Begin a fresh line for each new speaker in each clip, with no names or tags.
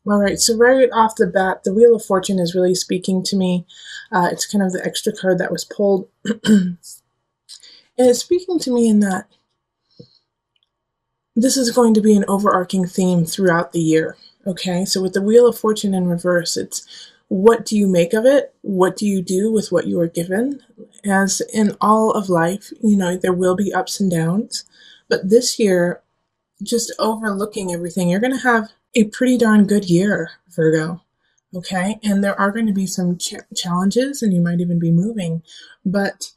All right, so right off the bat, the Wheel of Fortune is really speaking to me. It's kind of the extra card that was pulled. And it's speaking to me in that this is going to be an overarching theme throughout the year. Okay, so with the Wheel of Fortune in reverse, it's what do you make of it? What do you do with what you are given? As in all of life, there will be ups and downs. But this year, just overlooking everything, you're going to have a pretty darn good year, Virgo. Okay, and there are going to be some challenges, and you might even be moving. But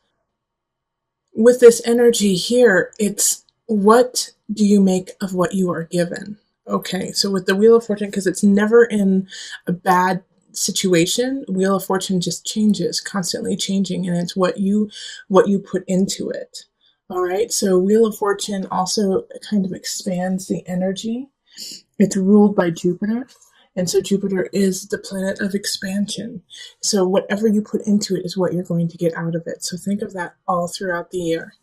with this energy here, it's what do you make of what you are given? Okay, so with the Wheel of Fortune, because it's never in a bad situation, Wheel of Fortune just changes, constantly changing, and it's what you put into it. All right, so Wheel of Fortune also kind of expands the energy. It's ruled by Jupiter. And so Jupiter is the planet of expansion. So whatever you put into it is what you're going to get out of it. So think of that all throughout the year.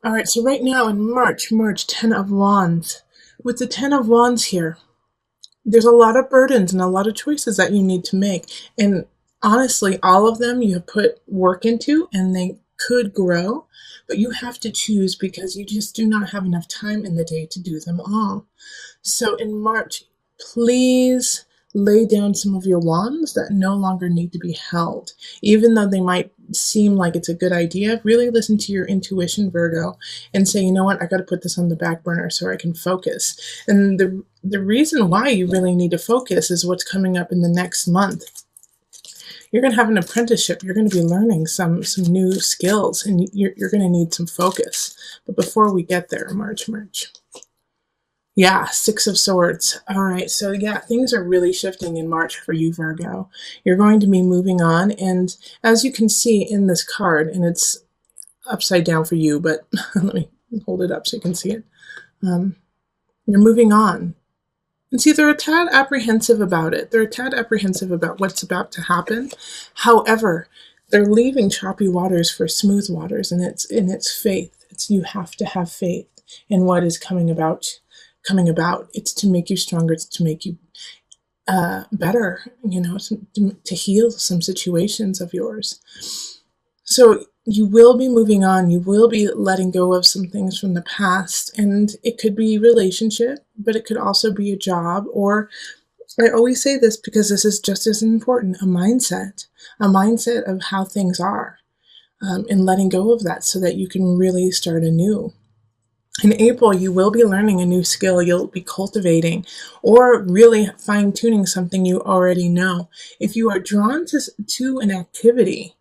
All right, so right now in March, 10 of Wands. With the 10 of Wands here, there's a lot of burdens and a lot of choices that you need to make. And honestly, all of them you have put work into and they could grow, but you have to choose because you just do not have enough time in the day to do them all. So in March, please lay down some of your wands that no longer need to be held. Even though they might seem like it's a good idea, really listen to your intuition, Virgo, and say, you know what, I got to put this on the back burner so I can focus. And the reason why you really need to focus is what's coming up in the next month. You're going to have an apprenticeship. You're going to be learning some new skills, and you're going to need some focus. But before we get there, March. Yeah, Six of Swords. All right, so yeah, things are really shifting in March for you, Virgo. You're going to be moving on, and as you can see in this card, and it's upside down for you, but let me hold it up so you can see it. You're moving on. And see, they're a tad apprehensive about it. They're a tad apprehensive about what's about to happen. However, they're leaving choppy waters for smooth waters, and it's faith. You have to have faith in what is coming about. It's to make you stronger. It's to make you better, to heal some situations of yours. So you will be moving on. You will be letting go of some things from the past, and it could be relationship, but it could also be a job, or I always say this because this is just as important, a mindset of how things are, and letting go of that so that you can really start anew. In April, you will be learning a new skill. You'll be cultivating or really fine-tuning something you already know. If you are drawn to an activity,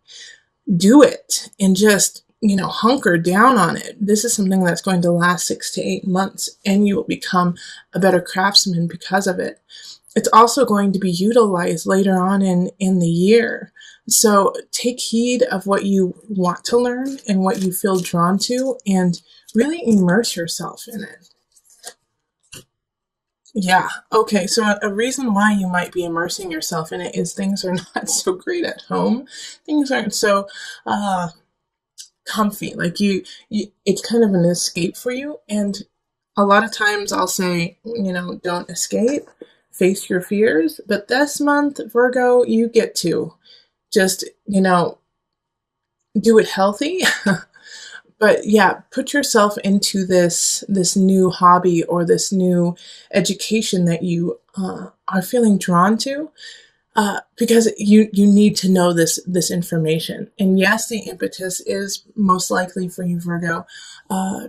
do it and just, hunker down on it. This is something that's going to last 6 to 8 months, and you will become a better craftsman because of it. It's also going to be utilized later on in the year. So take heed of what you want to learn and what you feel drawn to, and really immerse yourself in it. Yeah. Okay. So a reason why you might be immersing yourself in it is things are not so great at home. Things aren't so comfy. Like it's kind of an escape for you. And a lot of times I'll say, don't escape, face your fears. But this month, Virgo, you get to just, do it healthy. But yeah, put yourself into this new hobby or this new education that you are feeling drawn to, because you need to know this information. And yes, the impetus is most likely for you, Virgo,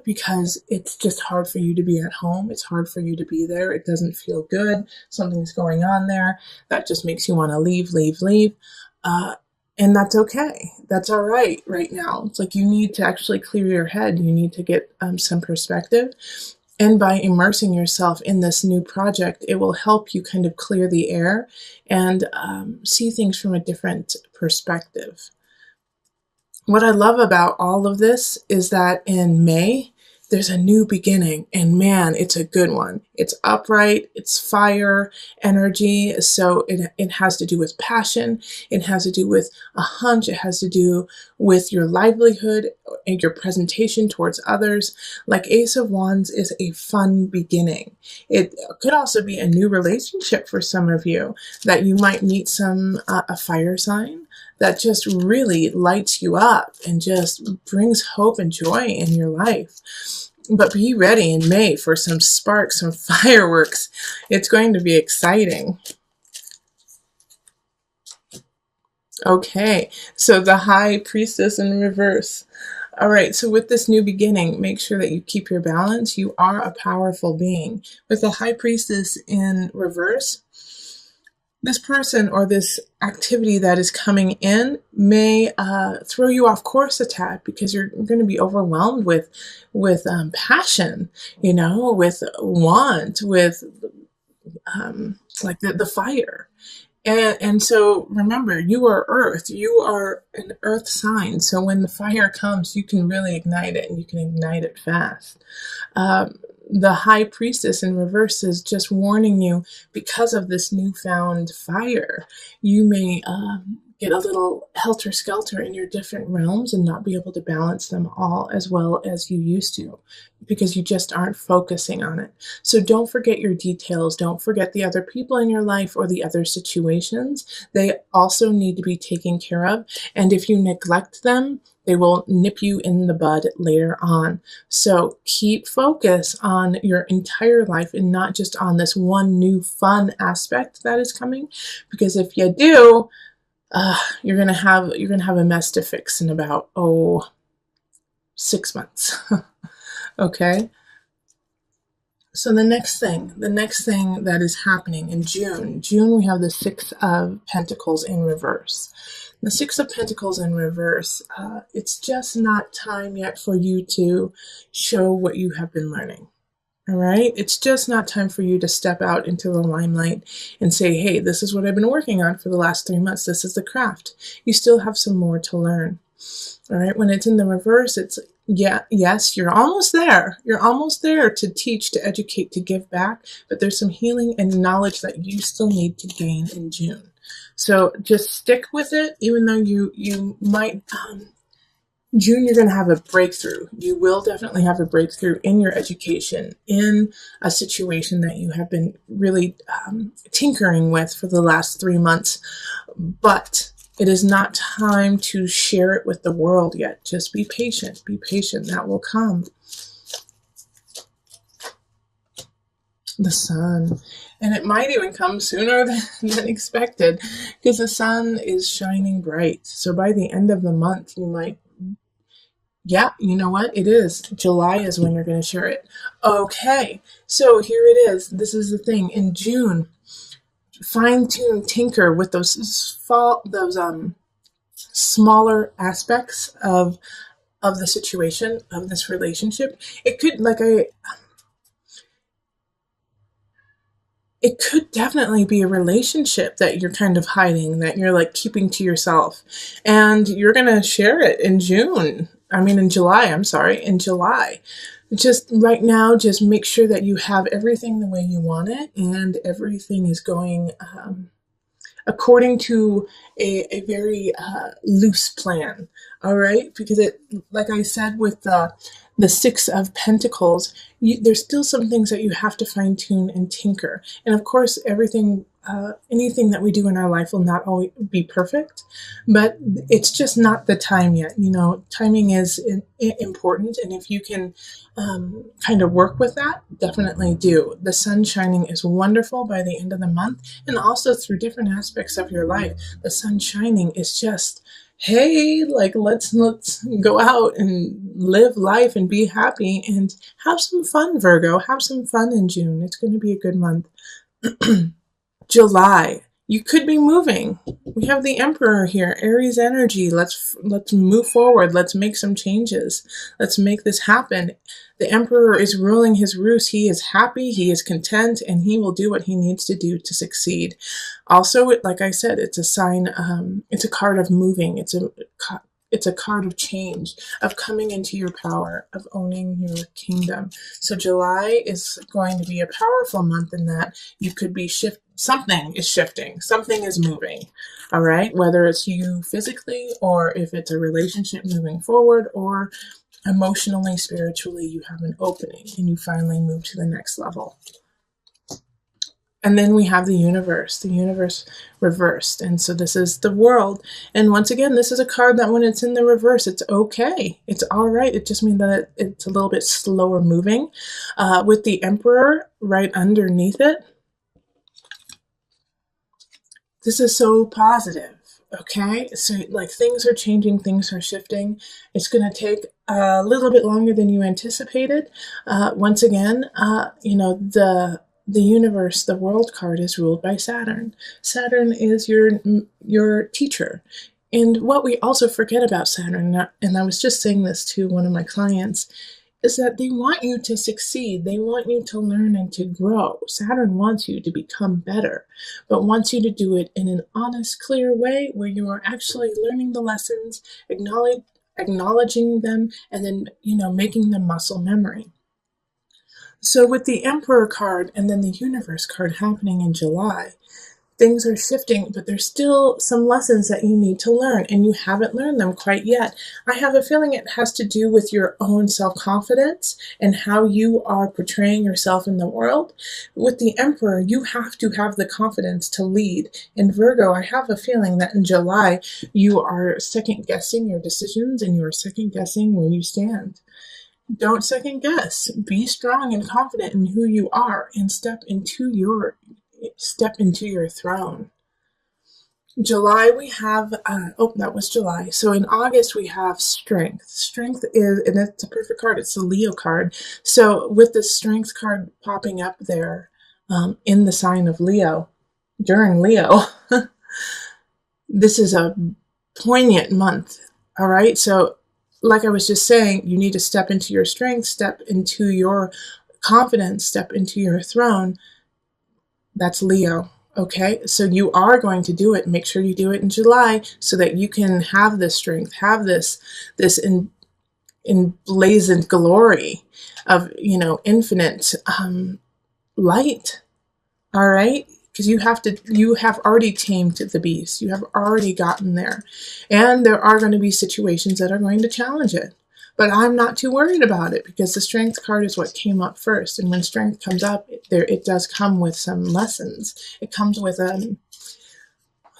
because it's just hard for you to be at home. It's hard for you to be there. It doesn't feel good. Something's going on there that just makes you want to leave. And that's okay. That's all right now. It's like you need to actually clear your head. You need to get some perspective. And by immersing yourself in this new project, it will help you kind of clear the air and see things from a different perspective. What I love about all of this is that in May, there's a new beginning, and man, it's a good one. It's upright, it's fire energy, so it has to do with passion, it has to do with a hunch, it has to do with your livelihood and your presentation towards others. Like Ace of Wands is a fun beginning. It could also be a new relationship for some of you, that you might meet a fire sign that just really lights you up and just brings hope and joy in your life. But be ready in May for some sparks, some fireworks. It's going to be exciting. Okay, so the High Priestess in reverse. All right, so with this new beginning, make sure that you keep your balance. You are a powerful being. With the High Priestess in reverse, this person or this activity that is coming in may throw you off course a tad, because you're going to be overwhelmed with passion, with want, with like the fire. And so remember, you are earth. You are an earth sign. So when the fire comes, you can really ignite it, and you can ignite it fast. The High Priestess in reverse is just warning you, because of this newfound fire, you may get a little helter-skelter in your different realms and not be able to balance them all as well as you used to, because you just aren't focusing on it. So don't forget your details. Don't forget the other people in your life or the other situations. They also need to be taken care of. And if you neglect them, they will nip you in the bud later on. So keep focus on your entire life and not just on this one new fun aspect that is coming. Because if you do, you're gonna have a mess to fix in about 6 months. Okay. So the next thing that is happening in June, we have the Six of Pentacles in reverse. The Six of Pentacles in reverse, it's just not time yet for you to show what you have been learning. All right? It's just not time for you to step out into the limelight and say, hey, this is what I've been working on for the last 3 months. This is the craft. You still have some more to learn. All right? When it's in the reverse, it's, yes, you're almost there. You're almost there to teach, to educate, to give back. But there's some healing and knowledge that you still need to gain in June. So just stick with it, even though you might... June, you're going to have a breakthrough. You will definitely have a breakthrough in your education, in a situation that you have been really tinkering with for the last 3 months. But it is not time to share it with the world yet. Just be patient. Be patient. That will come. The Sun. And it might even come sooner than expected, because the sun is shining bright. So by the end of the month, you might... Yeah, you know what? It is. July is when you're going to share it. Okay, so here it is. This is the thing. In June, fine-tune, tinker with those smaller aspects of the situation, of this relationship. It could, it could definitely be a relationship that you're kind of hiding, that you're like keeping to yourself. And you're going to share it in July. In July. Just right now, just make sure that you have everything the way you want it, and everything is going according to a very loose plan. All right? Because like I said, with the Six of Pentacles, there's still some things that you have to fine tune and tinker. And of course, anything that we do in our life will not always be perfect, but it's just not the time yet. Timing is important. And if you can kind of work with that, definitely do. The sun shining is wonderful by the end of the month, and also through different aspects of your life. The sun shining is just, hey, let's go out and live life and be happy and have some fun, Virgo. Have some fun in June. It's going to be a good month. July, you could be moving. We have the Emperor here, Aries energy. Let's move forward. Let's make some changes. Let's make this happen. The Emperor is ruling his roost. He is happy, he is content, and he will do what he needs to do to succeed. Also, like I said, it's a sign, it's a card of moving. It's a It's a card of change, of coming into your power, of owning your kingdom. So July is going to be a powerful month in that you could be something is shifting, something is moving. All right, whether it's you physically or if it's a relationship moving forward or emotionally, spiritually, you have an opening and you finally move to the next level. And then we have the universe reversed. And so this is the world. And once again, this is a card that when it's in the reverse, it's okay. It's all right. It just means that it's a little bit slower moving. With the Emperor right underneath it, this is so positive. Okay, so like things are changing, things are shifting. It's going to take a little bit longer than you anticipated. Once again, the universe, the world card is ruled by Saturn. Saturn is your teacher. And what we also forget about Saturn, and I was just saying this to one of my clients, is that they want you to succeed. They want you to learn and to grow. Saturn wants you to become better, but wants you to do it in an honest, clear way where you are actually learning the lessons, acknowledging them, and then, making them muscle memory. So with the Emperor card and then the Universe card happening in July, things are shifting, but there's still some lessons that you need to learn, and you haven't learned them quite yet. I have a feeling it has to do with your own self-confidence and how you are portraying yourself in the world. With the Emperor, you have to have the confidence to lead. In Virgo, I have a feeling that in July, you are second-guessing your decisions and you are second-guessing where you stand. Don't second guess. Be strong and confident in who you are and step into your throne. July we have, that was July. So in August we have strength. Strength is, and it's a perfect card. It's the Leo card. So with the strength card popping up there in the sign of Leo, during Leo, this is a poignant month. All right. So like I was just saying, you need to step into your strength, step into your confidence, step into your throne. That's Leo. Okay, so you are going to do it. Make sure you do it in July so that you can have this strength, have this emblazoned glory of, infinite light. All right, because you have already tamed the beast. You have already gotten there, and there are going to be situations that are going to challenge it. But I'm not too worried about it because the strength card is what came up first. And when strength comes up, it does come with some lessons. It comes with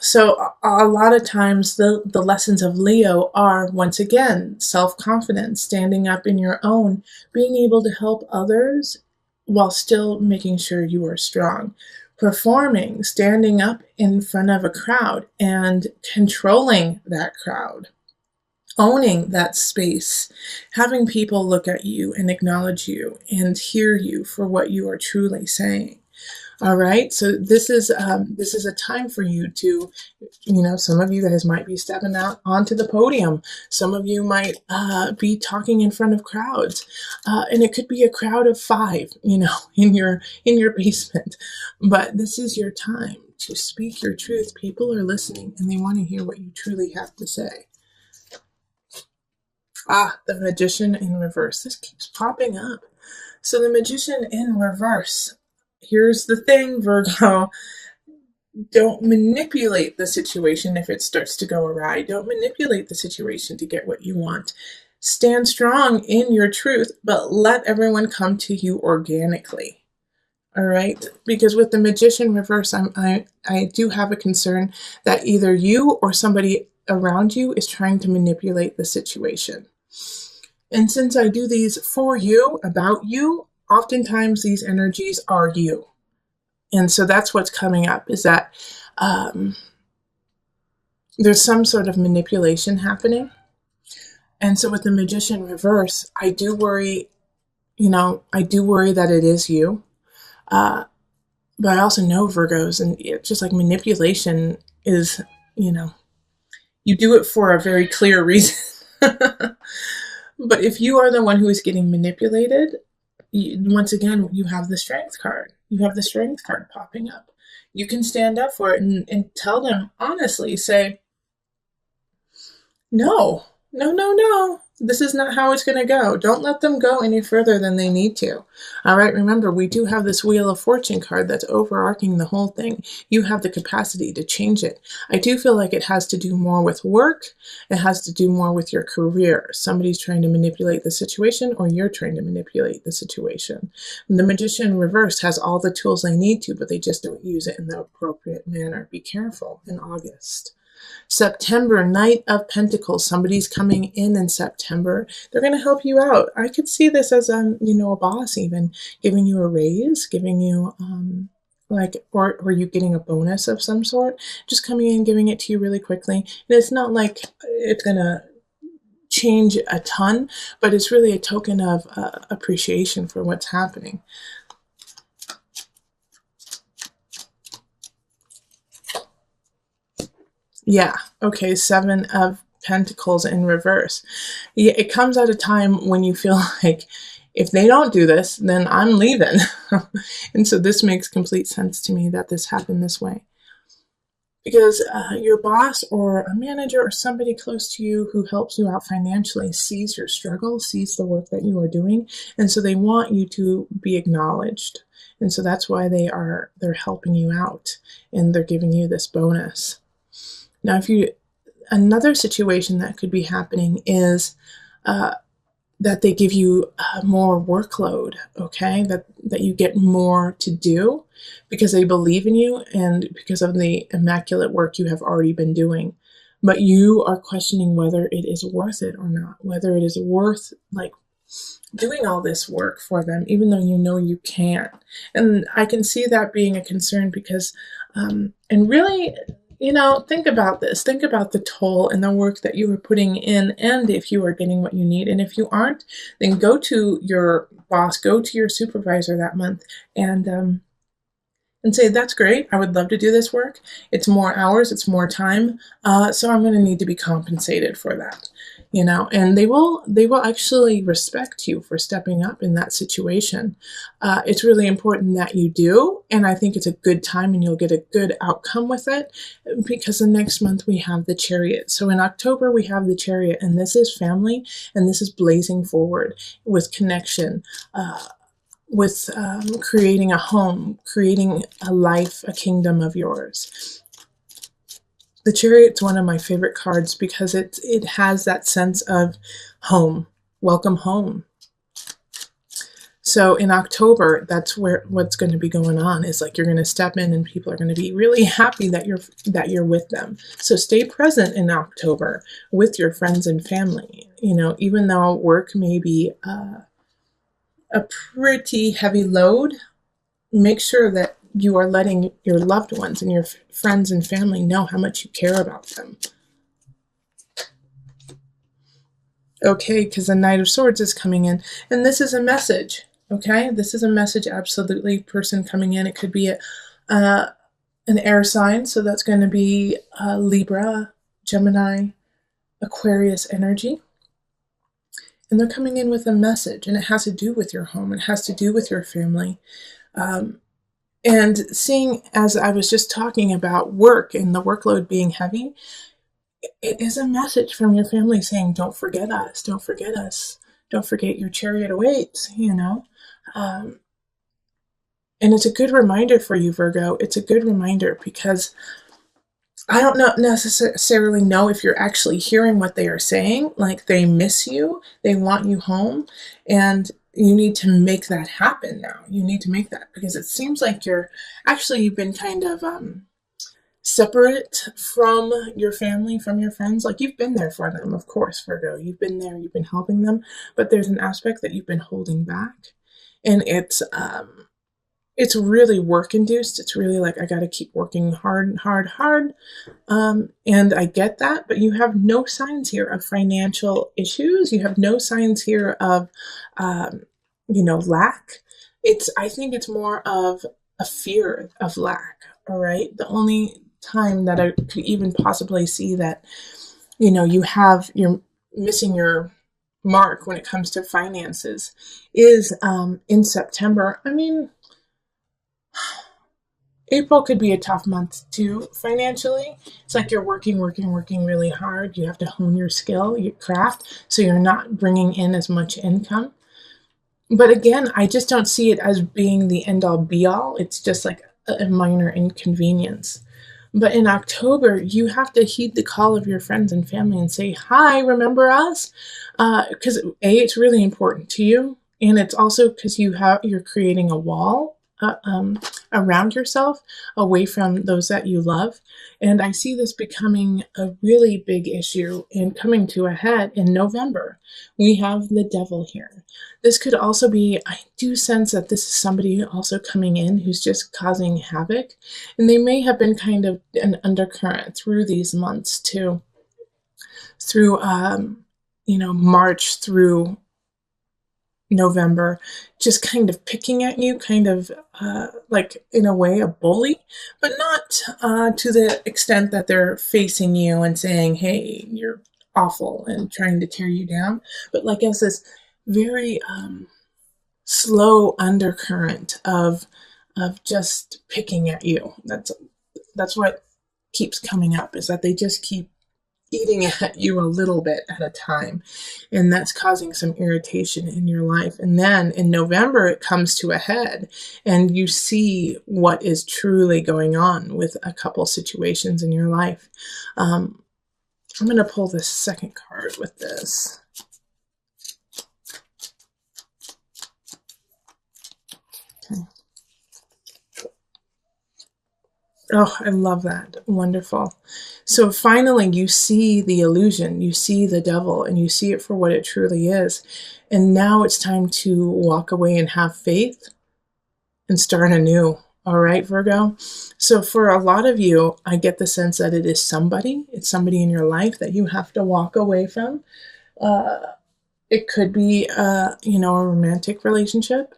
so a lot of times the lessons of Leo are, once again, self-confidence, standing up in your own, being able to help others while still making sure you are strong. Performing, standing up in front of a crowd and controlling that crowd. Owning that space, having people look at you and acknowledge you and hear you for what you are truly saying. All right, so this is a time for you to, some of you guys might be stepping out onto the podium. Some of you might be talking in front of crowds, and it could be a crowd of 5, in your basement. But this is your time to speak your truth. People are listening, and they want to hear what you truly have to say. The Magician in reverse. This keeps popping up. So the Magician in reverse. Here's the thing, Virgo. Don't manipulate the situation if it starts to go awry. Don't manipulate the situation to get what you want. Stand strong in your truth, but let everyone come to you organically. All right? Because with the Magician reverse, I do have a concern that either you or somebody around you is trying to manipulate the situation. And since I do these for you, about you, oftentimes these energies are you. And so that's what's coming up, is that there's some sort of manipulation happening. And so with the Magician reverse, I do worry that it is you. But I also know Virgos, and it's just like manipulation is, you do it for a very clear reason. But if you are the one who is getting manipulated, once again, you have the strength card. You have the strength card popping up. You can stand up for it and tell them honestly, say, no, No, no, no. This is not how it's going to go. Don't let them go any further than they need to. All right, remember, we do have this Wheel of Fortune card that's overarching the whole thing. You have the capacity to change it. I do feel like it has to do more with work. It has to do more with your career. Somebody's trying to manipulate the situation, or you're trying to manipulate the situation. The Magician in reverse has all the tools they need to, but they just don't use it in the appropriate manner. Be careful in August. September, Knight of Pentacles. Somebody's coming in September. They're going to help you out. I could see this as a boss even giving you a raise, giving you or you getting a bonus of some sort, just coming in, giving it to you really quickly. And it's not like it's going to change a ton, but it's really a token of appreciation for what's happening. Yeah, okay, Seven of Pentacles in reverse. Yeah, it comes at a time when you feel like if they don't do this, then I'm leaving. And so this makes complete sense to me that this happened this way. Because your boss or a manager or somebody close to you who helps you out financially sees your struggle, sees the work that you are doing, and so they want you to be acknowledged. And so that's why they're helping you out and they're giving you this bonus. Now, another situation that could be happening is that they give you more workload, okay? That you get more to do because they believe in you and because of the immaculate work you have already been doing. But you are questioning whether it is worth it or not, whether it is worth doing all this work for them, even though you know you can't. And I can see that being a concern because, and really, think about this. Think about the toll and the work that you are putting in, and if you are getting what you need. And if you aren't, then go to your boss, go to your supervisor that month, and say, that's great. I would love to do this work. It's more hours, it's more time. So I'm going to need to be compensated for that. And they will actually respect you for stepping up in that situation. It's really important that you do, and I think it's a good time and you'll get a good outcome with it because the next month we have the Chariot. So in October we have the Chariot, and this is family, and this is blazing forward with connection, with creating a home, creating a life, a kingdom of yours. The Chariot's one of my favorite cards because it has that sense of home, welcome home. So in October, that's what's going to be going on is like you're going to step in and people are going to be really happy that you're with them. So stay present in October with your friends and family. Even though work may be a pretty heavy load, make sure that you are letting your loved ones and your friends and family know how much you care about them. Okay, because the Knight of Swords is coming in, and this is a message, okay? This is a message, absolutely, person coming in. It could be an air sign, so that's going to be Libra, Gemini, Aquarius energy. And they're coming in with a message, and it has to do with your home. It has to do with your family. And seeing, as I was just talking about work and the workload being heavy, it is a message from your family saying, don't forget us, don't forget us, don't forget your chariot awaits, And it's a good reminder for you, Virgo. It's a good reminder because I don't necessarily know if you're actually hearing what they are saying. Like, they miss you, they want you home, and you need to make that happen now. You need to make that because it seems like you've been kind of separate from your family, from your friends. Like, you've been there for them, of course, Virgo. You've been there, you've been helping them, but there's an aspect that you've been holding back, and it's really work induced. It's really like, I got to keep working hard. And I get that, but you have no signs here of financial issues. You have no signs here of, lack. I think it's more of a fear of lack. All right. The only time that I could even possibly see that, you're missing your mark when it comes to finances is in September. I mean, April could be a tough month too financially. It's like you're working really hard. You have to hone your skill, your craft, so you're not bringing in as much income. But again, I just don't see it as being the end all be all. It's just like a minor inconvenience. But in October, you have to heed the call of your friends and family and say, "Hi, remember us?" Because it's really important to you, and it's also because you're creating a wall around yourself, away from those that you love. And I see this becoming a really big issue and coming to a head in November. We have the devil here. This could also be, I do sense that this is somebody also coming in who's just causing havoc. And they may have been kind of an undercurrent through these months too, through, March through November, just kind of picking at you, kind of like in a way a bully, but not to the extent that they're facing you and saying, "Hey, you're awful," and trying to tear you down, but like as this very slow undercurrent of just picking at you. That's what keeps coming up, is that they just keep eating at you a little bit at a time. And that's causing some irritation in your life. And then in November, it comes to a head and you see what is truly going on with a couple situations in your life. I'm going to pull this second card with this. Okay. Oh, I love that. Wonderful. So finally, you see the illusion, you see the devil, and you see it for what it truly is. And now it's time to walk away and have faith and start anew. All right, Virgo? So for a lot of you, I get the sense that it's somebody in your life that you have to walk away from. It could be, a romantic relationship.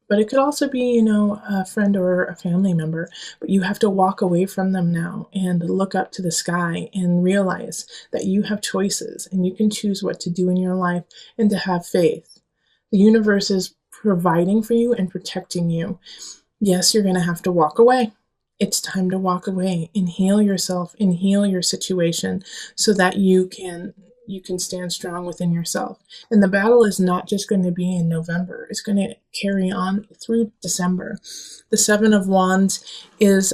But it could also be, a friend or a family member. But you have to walk away from them now and look up to the sky and realize that you have choices and you can choose what to do in your life and to have faith. The universe is providing for you and protecting you. Yes, you're going to have to walk away. It's time to walk away and heal yourself and heal your situation so that you can stand strong within yourself. And the battle is not just going to be in November. It's going to carry on through December. The Seven of Wands is,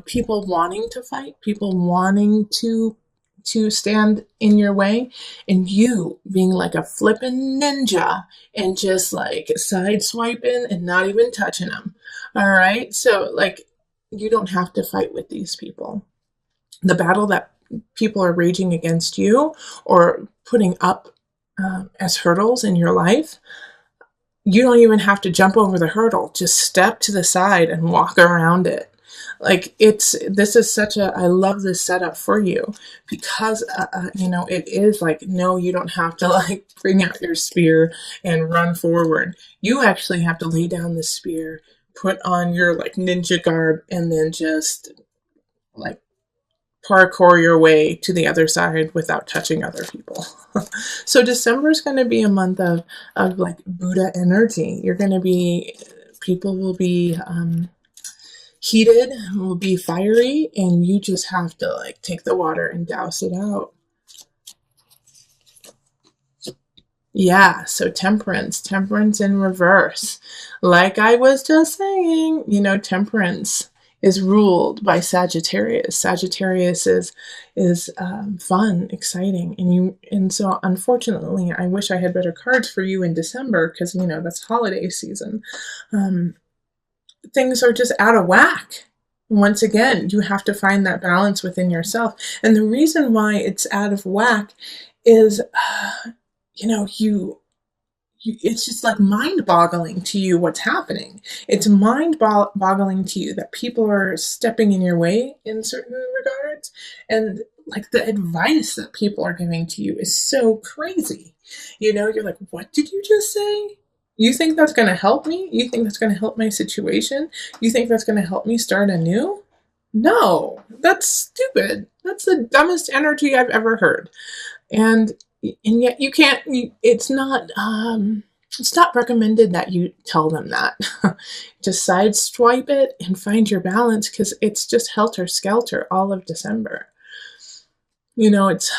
people wanting to fight, people wanting to stand in your way, and you being like a flippin' ninja and just like side swiping and not even touching them. All right. So like, you don't have to fight with these people. The battle that people are raging against you or putting up as hurdles in your life, you don't even have to jump over the hurdle. Just step to the side and walk around it. Like this is I love this setup for you because, it is like, no, you don't have to like bring out your spear and run forward. You actually have to lay down the spear, put on your like ninja garb, and then just like parkour your way to the other side without touching other people. So December is going to be a month of like Buddha energy. People will be heated, will be fiery, and you just have to like take the water and douse it out. Yeah, so temperance in reverse. Like I was just saying, temperance is ruled by Sagittarius. Sagittarius is fun, exciting, and so unfortunately, I wish I had better cards for you in December because that's holiday season. Things are just out of whack. Once again, you have to find that balance within yourself, and the reason why it's out of whack is, it's just like mind-boggling to you what's happening. It's mind-boggling to you that people are stepping in your way in certain regards, and like the advice that people are giving to you is so crazy. You're like, what did you just say? You think that's going to help me? You think that's going to help my situation? You think that's going to help me start anew? No, that's stupid. That's the dumbest energy I've ever heard. And yet you can't, it's not, It's not recommended that you tell them that. Just sideswipe it and find your balance, because it's just helter skelter all of December. It's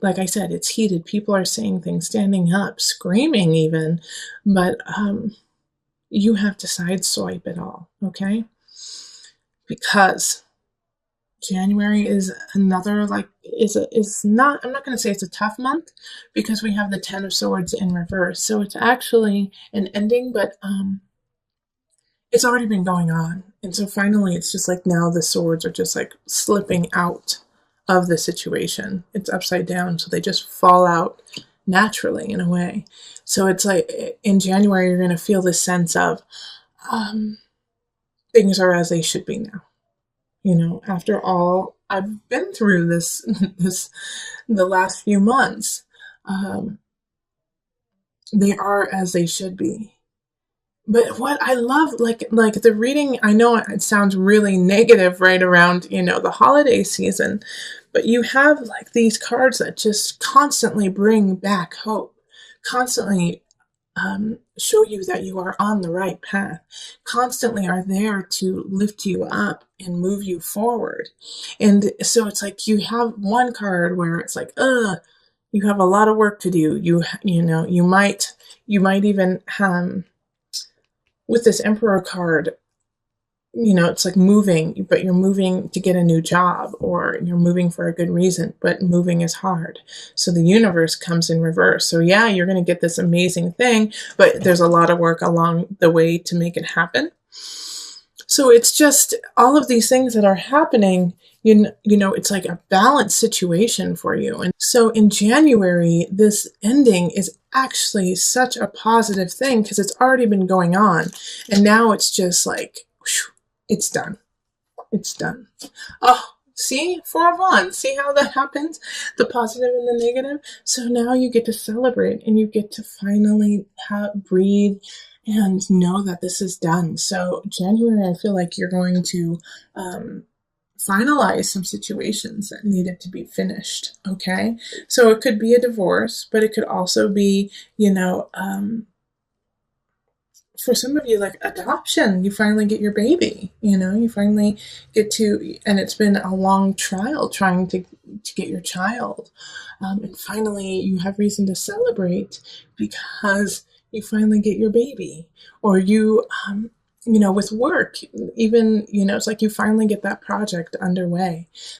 like I said, it's heated. People are saying things, standing up, screaming even, but you have to sideswipe it all, okay? Because January is another, like, is not, I'm not going to say it's a tough month, because we have the Ten of Swords in reverse. So it's actually an ending, but it's already been going on. And so finally it's just like now the swords are just like slipping out of the situation. It's upside down, so they just fall out naturally in a way. So it's like in January you're going to feel this sense of things are as they should be now. After all I've been through this the last few months, they are as they should be. But what I love, like the reading, I know it sounds really negative right around, the holiday season, but you have like these cards that just constantly bring back hope, constantly show you that you are on the right path, constantly are there to lift you up and move you forward. And so it's like you have one card where it's like, you have a lot of work to do. You might even with this Emperor card, it's like moving, but you're moving to get a new job, or you're moving for a good reason, but moving is hard. So the universe comes in reverse. So yeah, you're going to get this amazing thing, but there's a lot of work along the way to make it happen. So it's just all of these things that are happening, it's like a balanced situation for you. And so in January, this ending is actually such a positive thing, because it's already been going on. And now it's just like, whew, it's done. It's done. Oh, see? 4 of Wands. See how that happens? The positive and the negative. So now you get to celebrate, and you get to finally breathe and know that this is done. So January, I feel like you're going to finalize some situations that needed to be finished. Okay. So it could be a divorce, but it could also be, for some of you, like adoption. You finally get your baby, you finally get to, and it's been a long trial trying to get your child. And finally you have reason to celebrate because you finally get your baby. Or you, with work, even, it's like you finally get that project underway.